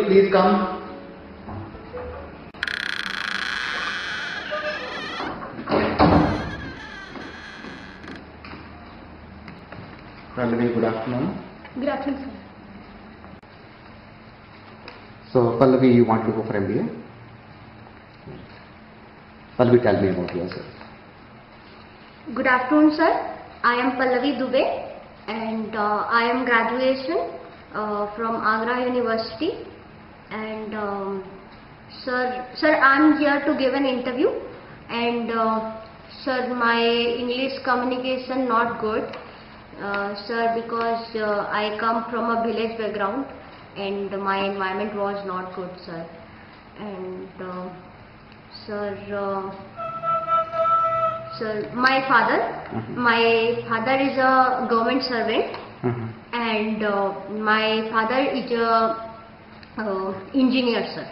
please come. Pallavi, good afternoon. Good afternoon, sir. So, Pallavi, you want to go for MBA? Pallavi, tell me about yourself. Good afternoon, sir. I am Pallavi Dubey and I am graduation from Agra University. And sir, I am here to give an interview. And sir, my English communication not good. Sir, because I come from a village background and my environment was not good, sir. And sir, my father is a government servant, and my father is a engineer, sir.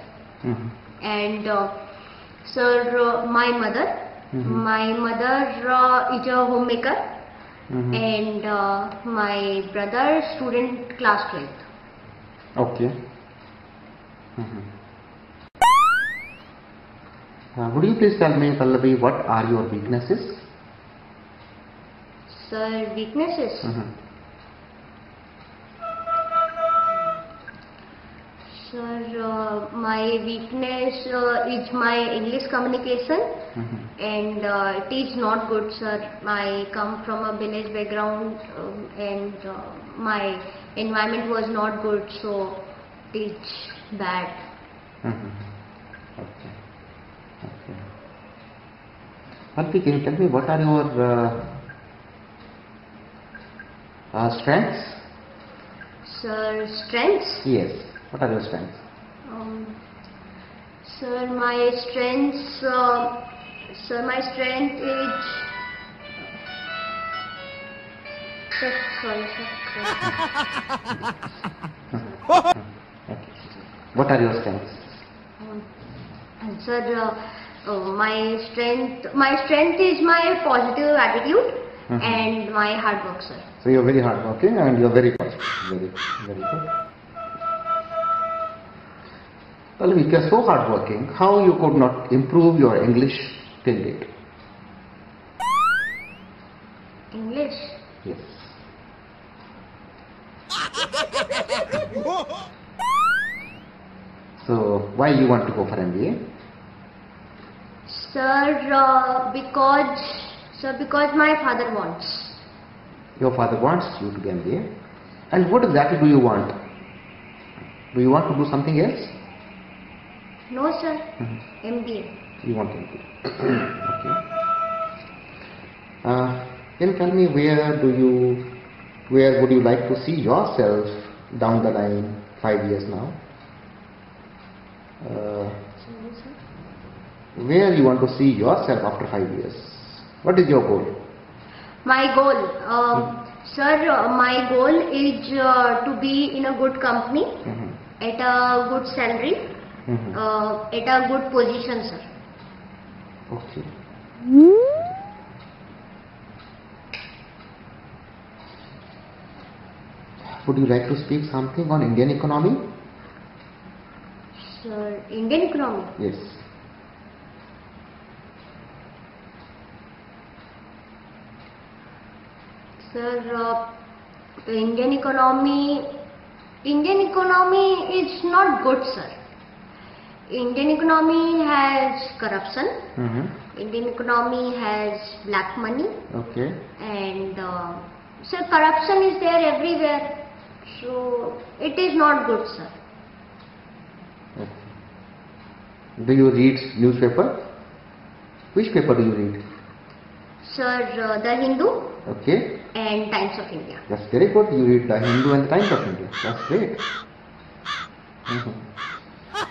And sir, my mother is a homemaker, and my brother student class 12th. Okay. Would you please tell me, Pallavi, what are your weaknesses? Sir, weaknesses? Sir, my weakness is my English communication, and it is not good, sir. I come from a village background and my environment was not good, so it is bad. Okay. Okay. Pallavi, can you tell me what are your strengths? Sir, strengths? Yes. What are your strengths? Sir, my strengths. Sir, my strength is. Sorry, sir. Okay. What are your strengths? Sir, my strength is my positive attitude and my hard work, sir. So you're very hardworking and you're very positive. Very, very good. Well, if you're so hardworking, how you could not improve your English till date? English? Yes. So why you want to go for MBA? Sir, because my father wants. Your father wants you to be MBA. And what exactly do you want? Do you want to do something else? No, sir. MBA. You want MBA. Okay. Can you tell me where would you like to see yourself down the line 5 years now? Sorry, sir. Where you want to see yourself after 5 years? What is your goal? My goal, sir, my goal is to be in a good company, at a good salary, at a good position, sir. Okay. Would you like to speak something on Indian economy? Sir, Indian economy? Yes. Sir, Indian economy is not good, sir. Indian economy has corruption. Indian economy has black money. Okay. And sir, corruption is there everywhere. So it is not good, sir. Okay. Do you read newspaper? Which paper do you read? Sir, The Hindu. Okay. And Times of India. That's very good. You read The Hindu and the Times of India. That's great.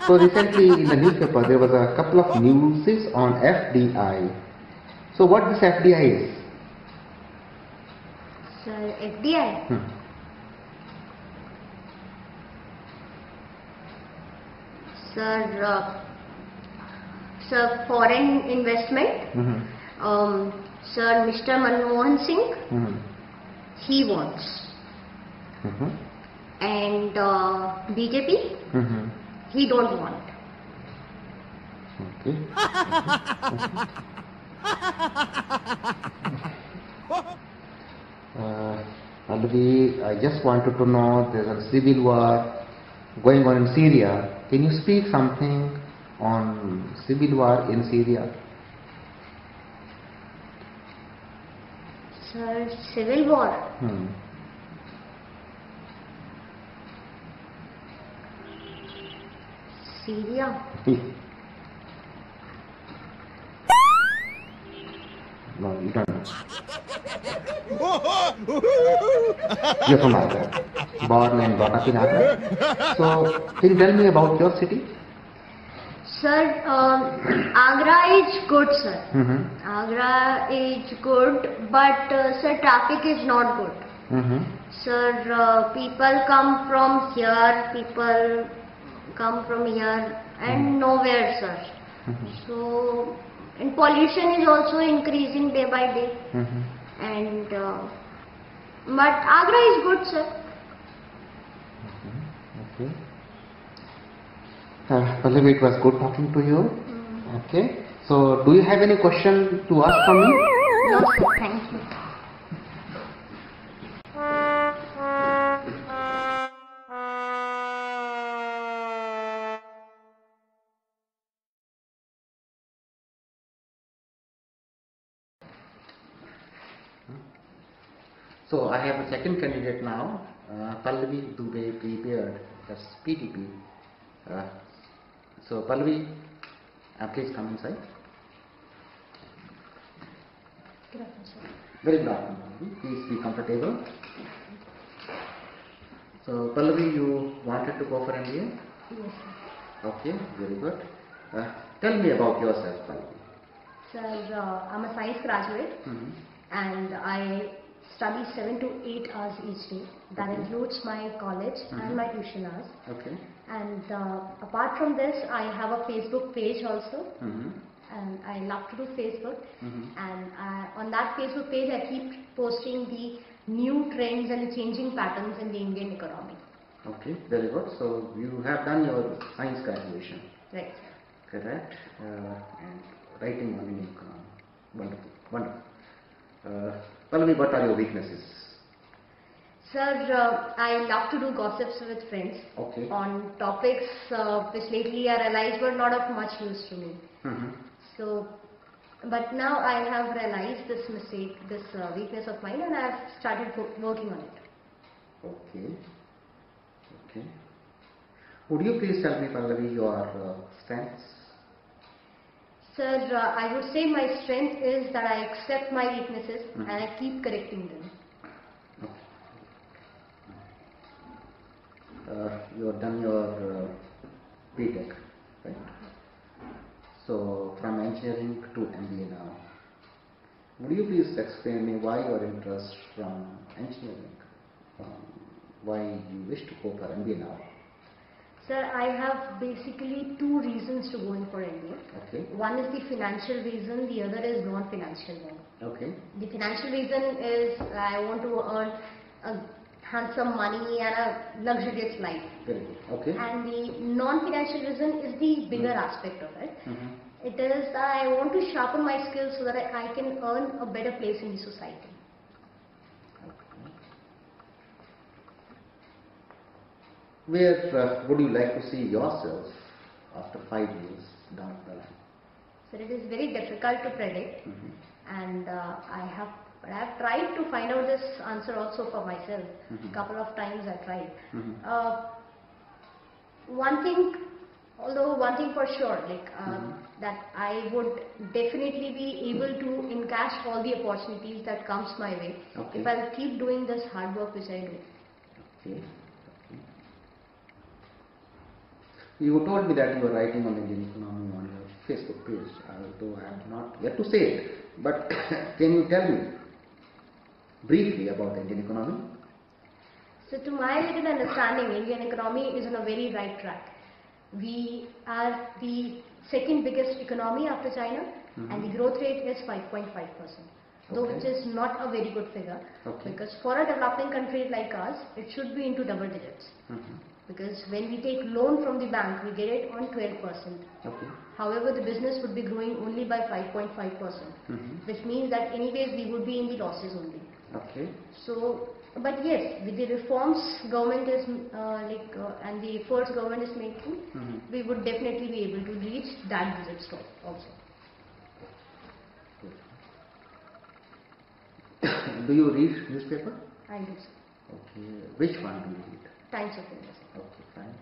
So recently in the newspaper there was a couple of newses on FDI. So what this FDI is? Sir, FDI? Sir, foreign investment. Sir, Mr. Manmohan Singh, he wants. And BJP, we don't want. Okay. Pallavi, I just wanted to know there's a civil war going on in Syria. Can you speak something on civil war in Syria? Sir, civil war. Syria. No, you don't know. You're from Agra, born and brought up in Agra. So, can you tell me about your city? Sir, Agra is good, sir. Mm-hmm. Agra is good, but sir, traffic is not good. Mm-hmm. Sir, people come from here, people come from here and nowhere, sir. Mm-hmm. So, and pollution is also increasing day by day. Mm-hmm. And but Agra is good, sir. Okay. Pallavi, it was good talking to you. Okay. So, do you have any question to ask from me? No, sir. Thank you. So I have a second candidate now, Pallavi Dubey prepared, that's PTP. So Pallavi, please come inside. Good afternoon, sir. Very good afternoon, Pallavi. Please be comfortable. So Pallavi, you wanted to go for MBA? Yes, sir. Okay, very good. Tell me about yourself, Pallavi. Sir, I'm a science graduate and I study 7 to 8 hours each day. That Okay. includes my college and my tuition hours. Okay. And apart from this, I have a Facebook page also. Mm-hmm. And I love to do Facebook. Mm-hmm. And on that Facebook page, I keep posting the new trends and the changing patterns in the Indian economy. Okay, very good. So you have done your science graduation. Right. Correct. And writing on Indian economy. Wonderful. Wonderful. Pallavi, what are your weaknesses? Sir, I love to do gossips with friends Okay. on topics which lately I realized were not of much use to me. Mm-hmm. So, but now I have realized this mistake, this weakness of mine, and I have started working on it. Okay. Okay. Would you please tell me, Pallavi, your strengths? Sir, I would say my strength is that I accept my weaknesses and I keep correcting them. You have done your BTech, right? So from engineering to MBA now. Would you please explain me why your interest from engineering, why you wish to go for MBA now? Sir, I have basically two reasons to go in for MBA. Okay. One is the financial reason, the other is non-financial one. Okay. The financial reason is I want to earn a handsome money and a luxurious life. Very good. Okay. And the non-financial reason is the bigger aspect of it. It is that I want to sharpen my skills so that I can earn a better place in the society. Where would you like to see yourself after 5 years down the line? So it is very difficult to predict, and I have tried to find out this answer also for myself. Couple of times I tried. One thing for sure, like that I would definitely be able to encash all the opportunities that comes my way if I'll keep doing this hard work which I do. Okay. You told me that you were writing on Indian economy on your Facebook page, although I have not yet to say it. But can you tell me briefly about the Indian economy? So to my limited understanding, Indian economy is on a very right track. We are the second biggest economy after China and the growth rate is 5.5%. Though which is not a very good figure because for a developing country like us, it should be into double digits. because when we take loan from the bank, we get it on 12%. Okay. However, the business would be growing only by 5.5%, which means that anyways we would be in the losses only. Okay. So, but yes, with the reforms government is and the efforts government is making, we would definitely be able to reach that visit stop also. Do you read newspaper? I do, sir. Okay. Which one do you read? Times of India, sir. Okay, fine.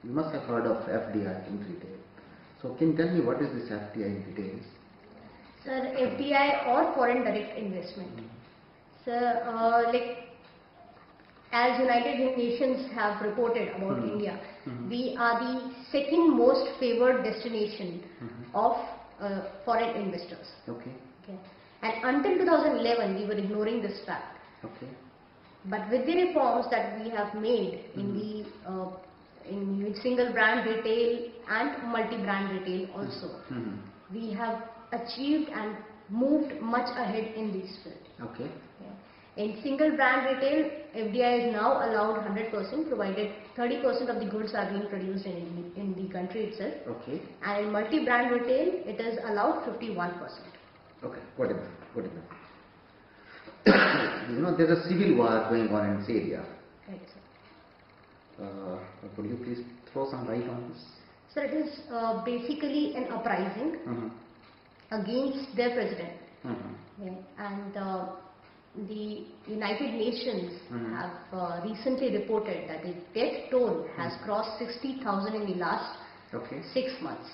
You must have heard of FDI in retail. So can you tell me what is this FDI in retail? Sir, FDI or foreign direct investment. Sir, as United Nations have reported about India, we are the second most favored destination of foreign investors. Okay. Okay. And until 2011, we were ignoring this fact. Okay. But with the reforms that we have made in the in single brand retail and multi-brand retail also, we have achieved and moved much ahead in this field. Okay. In single brand retail, FDI is now allowed 100%, provided 30% of the goods are being produced in the country itself. Okay. And in multi-brand retail, it is allowed 51%. Okay, good enough, good enough. You know, there's a civil war going on in this area. Right, sir. Could you please throw some light on this? So it is basically an uprising against their president. Okay. And the United Nations have recently reported that the death toll has crossed 60,000 in the last 6 months.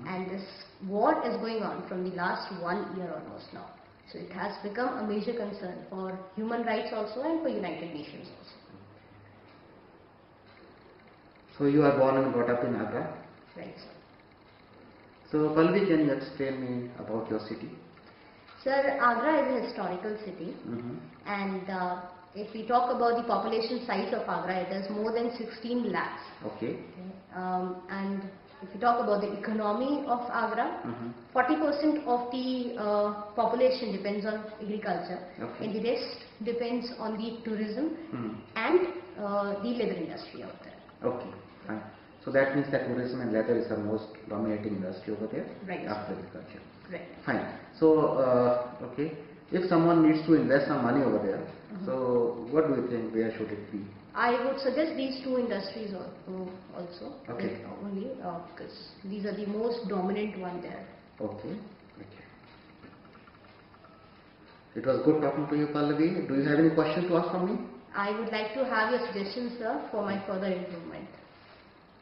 And this war is going on from the last 1 year almost now. So it has become a major concern for human rights also and for United Nations also. So you are born and brought up in Agra? Right, sir. So Pallavi, can you explain me about your city? Sir, Agra is a historical city, and if we talk about the population size of Agra, it is more than 16 lakhs. Okay. And if you talk about the economy of Agra, 40% of the population depends on agriculture, and the rest depends on the tourism and the leather industry out there. Okay, fine. So that means that tourism and leather is the most dominating industry over there, right, after agriculture. Right. Fine. So, okay, if someone needs to invest some money over there, so what do you think, where should it be? I would suggest these two industries also, okay, only because these are the most dominant one there. Okay. Okay. It was good talking to you, Pallavi. Do you have any questions to ask from me? I would like to have your suggestions, sir, for my further improvement.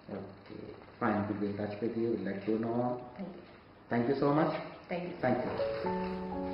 Okay, fine. We'll be in touch with you. We'll let you know. Thank you. Thank you so much. Thank you. Thank you.